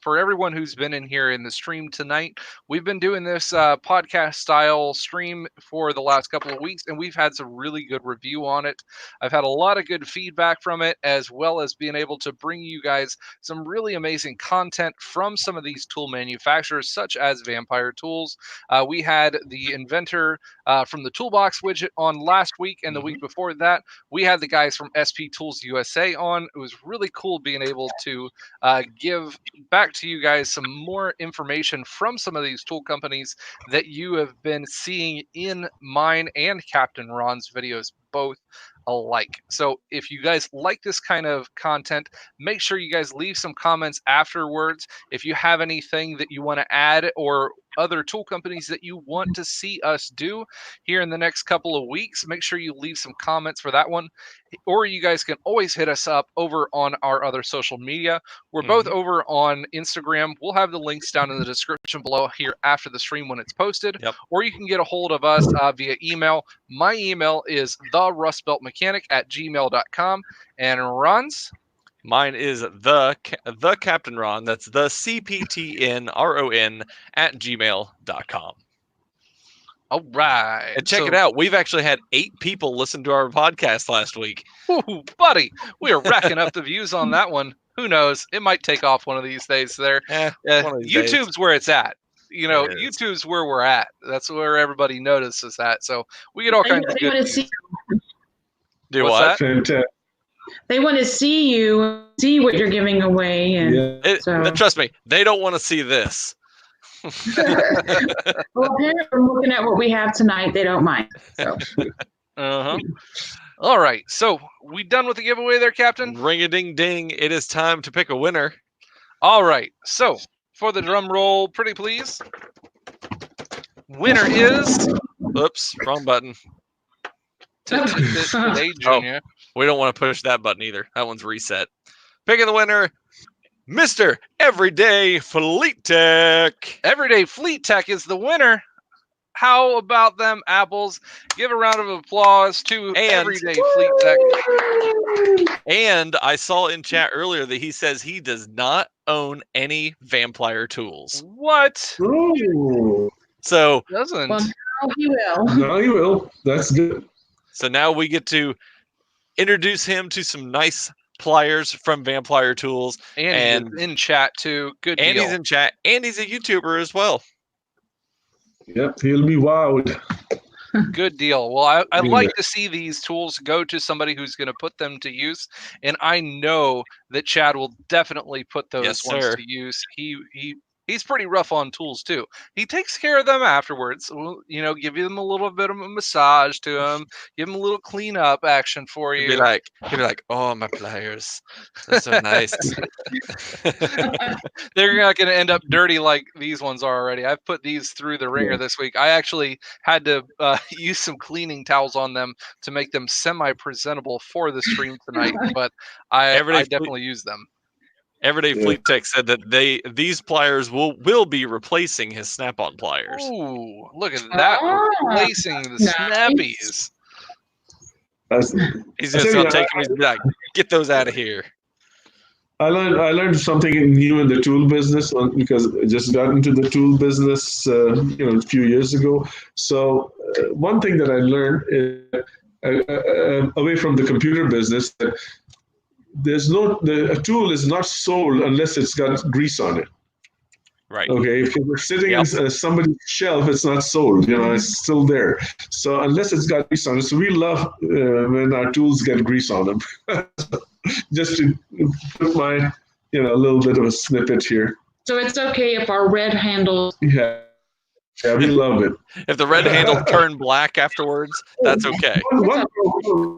for everyone who's been in here in the stream tonight. We've been doing this podcast style stream for the last couple of weeks, and we've had some really good review on it. I've had a lot of good feedback from it, as well as being able to bring you guys some really amazing content from some of these tool manufacturers, such as Vampire Tools. We had the inventor from the Toolbox widget on last week, and the week before that, we had the guys from SP Tools USA on. It was really cool being able to give back to you guys some more information from some of these tool companies that you have been seeing in mine and Captain Ron's videos, both alike. So if you guys like this kind of content, make sure you guys leave some comments afterwards. If you have anything that you want to add or other tool companies that you want to see us do here in the next couple of weeks, make sure you leave some comments for that one. Or you guys can always hit us up over on our other social media. We're both over on Instagram. We'll have the links down in the description below here after the stream when it's posted. Yep. Or you can get a hold of us via email. My email is therustbeltmechanic@gmail.com. And Ron's? Mine is the Captain Ron. That's the CPTNRON @gmail.com. All right. And check it out. We've actually had 8 people listen to our podcast last week. Ooh, buddy, we are racking up the views on that one. Who knows? It might take off one of these days there. YouTube's days. Where it's at. You know, YouTube's where we're at. That's where everybody notices that. So we get all kinds of good views. Do what? Fantastic. They want to see you, see what you're giving away. And trust me, they don't want to see this. Well, apparently from looking at what we have tonight, they don't mind. So. All right. So we done with the giveaway there, Captain? Ring-a-ding-ding. It is time to pick a winner. All right. So for the drum roll, pretty please. Winner is... Oops, wrong button. Today, Junior. We don't want to push that button either. That one's reset. Picking the winner, Mr. Everyday Fleet Tech. Everyday Fleet Tech is the winner. How about them apples? Give a round of applause to Everyday Fleet Tech. And I saw in chat earlier that he says he does not own any Vampire tools. What? Ooh. So doesn't. Well, now he will. Now he will. That's good. So now we get to introduce him to some nice pliers from Vampire Tools. And he's in chat too. Good deal. And he's in chat. And he's a YouTuber as well. Yep, he'll be wowed. Good deal. Well, I like to see these tools go to somebody who's going to put them to use, and I know that Chad will definitely put those Yes, ones sir. to use. He's pretty rough on tools too. He takes care of them afterwards. You know, give them a little bit of a massage to them, give them a little cleanup action for He'd you. be like, oh, my pliers, they're so nice. They're not going to end up dirty like these ones are already. I've put these through the ringer this week. I actually had to use some cleaning towels on them to make them semi-presentable for the stream tonight, but I definitely use them. Everyday Fleet Tech said that these pliers will be replacing his snap-on pliers. Ooh, look at that, replacing the snappies. He's just going to take them and be like, get those out of here. I learned something new in the tool business because I just got into the tool business, a few years ago. So one thing that I learned is, away from the computer business, that a tool is not sold unless it's got grease on it. Right. Okay. If it's sitting on somebody's shelf, it's not sold. It's still there. So unless it's got grease on it, so we love when our tools get grease on them. Just to put my, a little bit of a snippet here. So it's okay if our red handle. Yeah, we love it. If the red handle turned black afterwards, that's okay.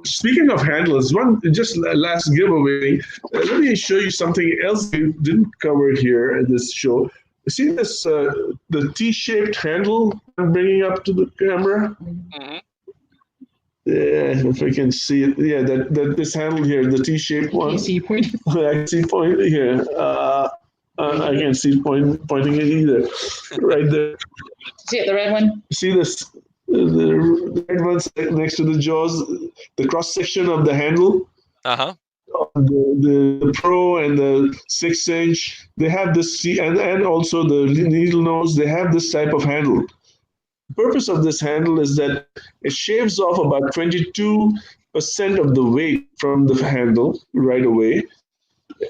Speaking of handles, just last giveaway. Let me show you something else we didn't cover here at this show. See this, the T-shaped handle I'm bringing up to the camera? Mm-hmm. Yeah, if I can see it. Yeah, that this handle here, the T-shaped one. Can you see point? I can see point here. I can't see pointing it either. Right there. See it, the red one? See this? The red one next to the jaws, the cross section of the handle. Uh-huh. The Pro and the 6-inch, they have this, and also the needle nose, they have this type of handle. The purpose of this handle is that it shaves off about 22% of the weight from the handle right away.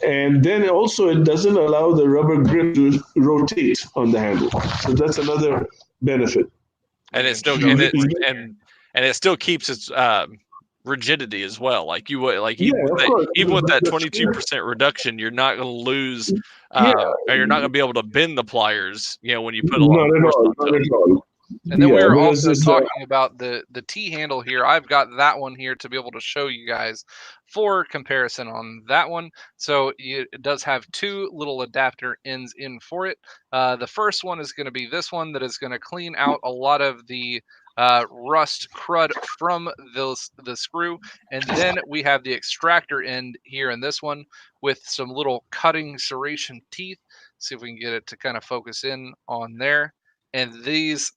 And then also it doesn't allow the rubber grip to rotate on the handle. So that's another benefit. And it still and it still keeps its rigidity as well. Like even with that 22% reduction, you're not going to lose, or you're not going to be able to bend the pliers. When you put a lot of force not at all. And then we were also talking about the T handle here. I've got that one here to be able to show you guys for comparison on that one. So it does have two little adapter ends in for it. The first one is going to be this one that is going to clean out a lot of the rust crud from the screw. And then we have the extractor end here in this one with some little cutting serration teeth. See if we can get it to kind of focus in on there. And these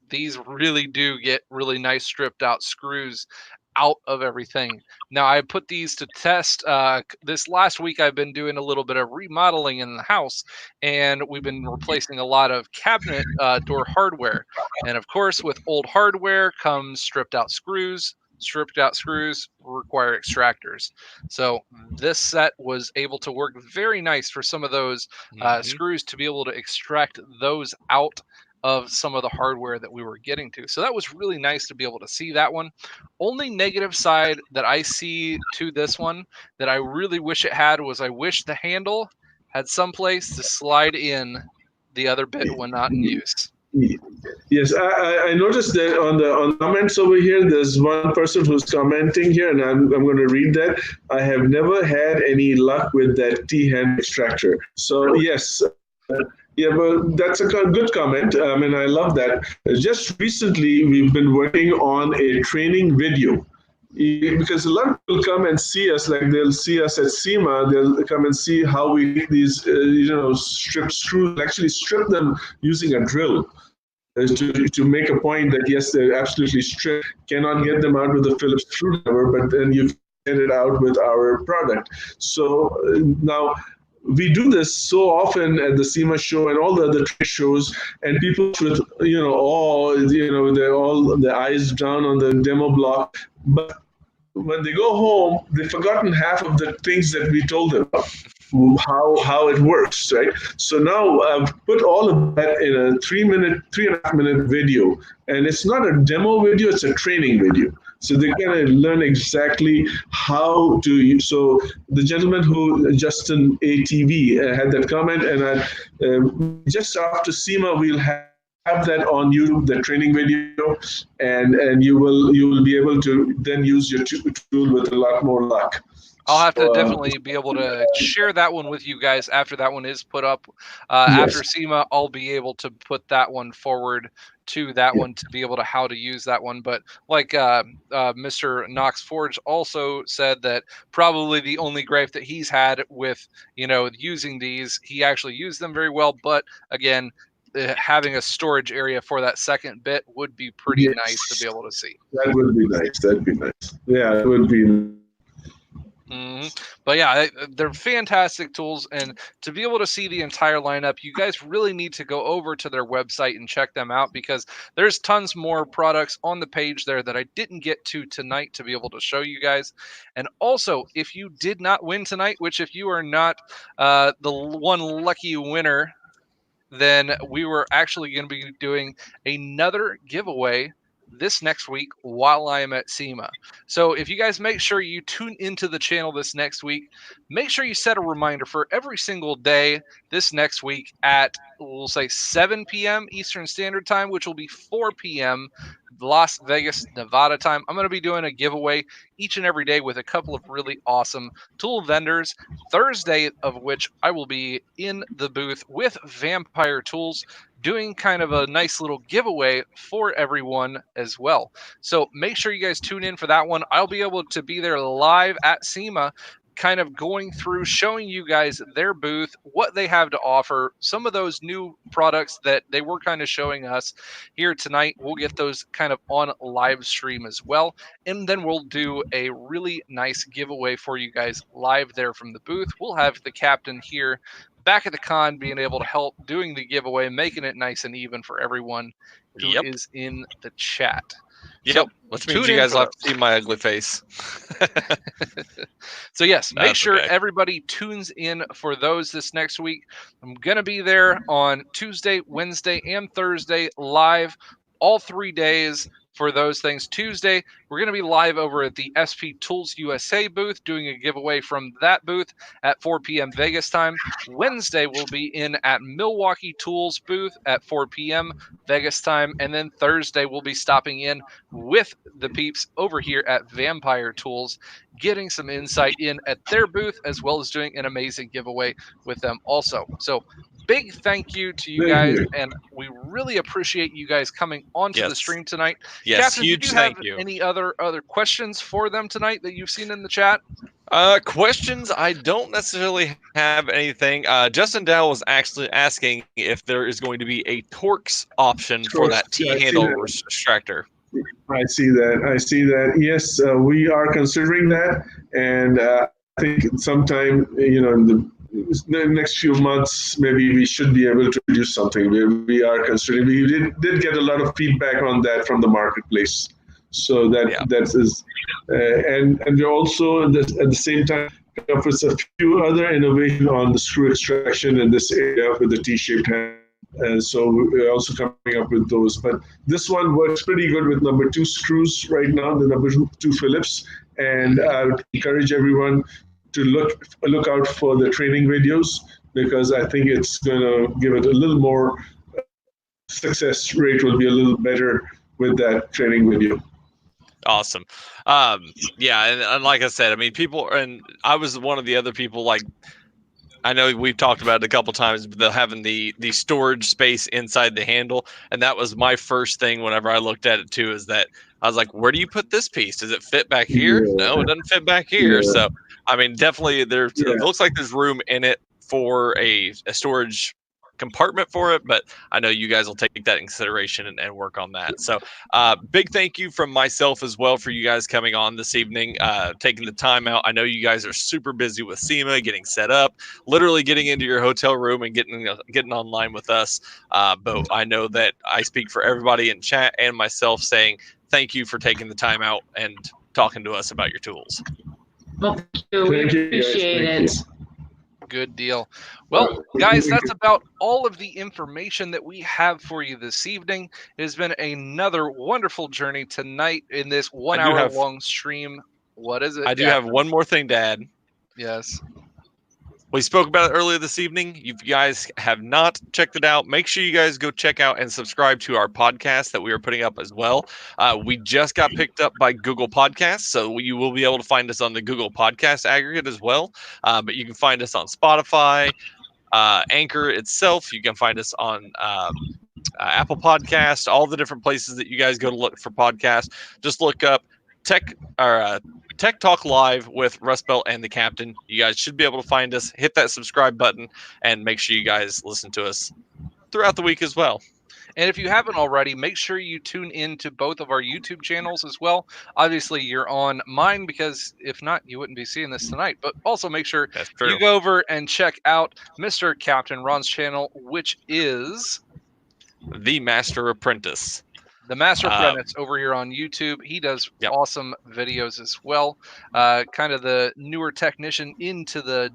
really do get really nice stripped out screws out of everything. Now I put these to test. This last week I've been doing a little bit of remodeling in the house, and we've been replacing a lot of cabinet door hardware. And of course, with old hardware comes stripped out screws. Stripped out screws require extractors. So this set was able to work very nice for some of those screws to be able to extract those out of some of the hardware that we were getting to. So that was really nice to be able to see that one. Only negative side that I see to this one that I really wish it had was I wish the handle had some place to slide in the other bit when not in use. Yes, I noticed that on the comments over here, there's one person who's commenting here, and I'm going to read that. I have never had any luck with that T-hand extractor. So yes, yeah, but that's a good comment. I mean, I love that. Just recently, we've been working on a training video because a lot of people come and see us, like they'll see us at SEMA, they'll come and see how we make these, strip screws, actually strip them using a drill. To make a point that yes, they're absolutely stripped, cannot get them out with a Phillips screwdriver, but then you get it out with our product. So now we do this so often at the SEMA show and all the other trade shows, and people with they're all the eyes down on the demo block, but when they go home, they've forgotten half of the things that we told them about. how it works, right? So now I've put all of that in a 3.5 minute video, and it's not a demo video; it's a training video. So they're going to learn exactly how to use. So the gentleman who Justin ATV had that comment, and just after SEMA, we'll have that on YouTube, the training video, and you will be able to then use your tool with a lot more luck. I'll have to definitely be able to share that one with you guys after that one is put up. After SEMA, I'll be able to put that one forward to that one to be able to how to use that one. But like Mr. Knox Forge also said that probably the only gripe that he's had with, using these, he actually used them very well. But again, having a storage area for that second bit would be pretty nice to be able to see. That would be nice. That'd be nice. Yeah, it would be. But yeah, they're fantastic tools, and to be able to see the entire lineup, you guys really need to go over to their website and check them out, because there's tons more products on the page there that I didn't get to tonight to be able to show you guys. And also, if you did not win tonight, which if you are not the one lucky winner, then we were actually going to be doing another giveaway this next week while I am at SEMA. So if you guys make sure you tune into the channel this next week, make sure you set a reminder for every single day this next week at, we'll say 7 p.m. Eastern Standard Time, which will be 4 p.m. Las Vegas, Nevada time. I'm going to be doing a giveaway each and every day with a couple of really awesome tool vendors. Thursday of which I will be in the booth with Vampire Tools, doing kind of a nice little giveaway for everyone as well. So make sure you guys tune in for that one. I'll be able to be there live at SEMA, kind of going through, showing you guys their booth, what they have to offer, some of those new products that they were kind of showing us here tonight. We'll get those kind of on live stream as well. And then we'll do a really nice giveaway for you guys live there from the booth. We'll have the captain here back at the con being able to help doing the giveaway, making it nice and even for everyone who is in the chat. So, which means you guys will have to see my ugly face. So yes, make sure everybody tunes in for those this next week. I'm going to be there on Tuesday, Wednesday, and Thursday live all 3 days for those things. Tuesday, we're going to be live over at the SP Tools USA booth, doing a giveaway from that booth at 4 p.m. Vegas time. Wednesday, we'll be in at Milwaukee Tools booth at 4 p.m. Vegas time. And then Thursday, we'll be stopping in with the peeps over here at Vampire Tools, getting some insight in at their booth, as well as doing an amazing giveaway with them also. So big thank you to you guys, and we really appreciate you guys coming onto the stream tonight. Yes, Captain, huge did you thank have you. any other questions for them tonight that you've seen in the chat? Questions? I don't necessarily have anything. Justin Dow was actually asking if there is going to be a Torx option for that T-handle extractor. I see that. Yes, we are considering that, and I think sometime, in the next few months, maybe we should be able to do something. We are considering. We did get a lot of feedback on that from the marketplace, so that is, and we're also at the same time coming up with a few other innovation on the screw extraction in this area with the T-shaped hand. And so we're also coming up with those. But this one works pretty good with number 2 screws right now, the number 2 Phillips. And I would encourage everyone to look out for the training videos, because I think it's going to give it a little more, success rate will be a little better with that training video. Awesome. And like I said, I mean, people, and I was one of the other people, like, I know we've talked about it a couple times, but having the storage space inside the handle, and that was my first thing whenever I looked at it too, is that I was like, where do you put this piece? Does it fit back here? No, it doesn't fit back here. So, I mean, definitely it looks like there's room in it for a storage compartment for it, but I know you guys will take that in consideration and work on that. So big thank you from myself as well for you guys coming on this evening, taking the time out. I know you guys are super busy with SEMA, getting set up, literally getting into your hotel room and getting online with us. But I know that I speak for everybody in chat and myself saying thank you for taking the time out and talking to us about your tools. Well, thank you. We appreciate it. Good deal. Well, guys, that's about all of the information that we have for you this evening. It has been another wonderful journey tonight in this 1 hour long stream. What is it? I do have one more thing to add. Yes. We spoke about it earlier this evening. If you guys have not checked it out, make sure you guys go check out and subscribe to our podcast that we are putting up as well. We just got picked up by Google Podcasts, so you will be able to find us on the Google Podcast aggregate as well. But you can find us on Spotify, Anchor itself. You can find us on Apple Podcasts, all the different places that you guys go to look for podcasts. Just look up Tech Talk Live with Rustbelt and the Captain. You guys should be able to find us. Hit that subscribe button and make sure you guys listen to us throughout the week as well. And if you haven't already, make sure you tune in to both of our YouTube channels as well. Obviously, you're on mine because if not, you wouldn't be seeing this tonight. But also make sure you go over and check out Mr. Captain Ron's channel, which is The Master Apprentice. The Master Apprentice over here on YouTube. He does awesome videos as well. Kind of the newer technician into the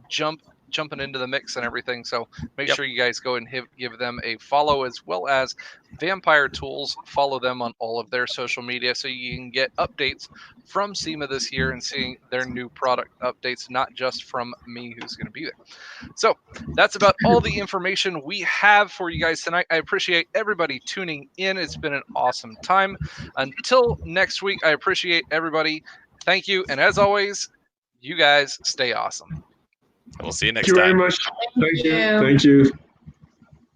jumping into the mix and everything. So make sure you guys go and give them a follow, as well as Vampire Tools. Follow them on all of their social media so you can get updates from SEMA this year and seeing their new product updates, not just from me who's going to be there. So that's about all the information we have for you guys tonight. I appreciate everybody tuning in. It's been an awesome time. Until next week, I appreciate everybody. Thank you. And as always, you guys stay awesome. We'll see you next time. time. Thank you very much. Thank you.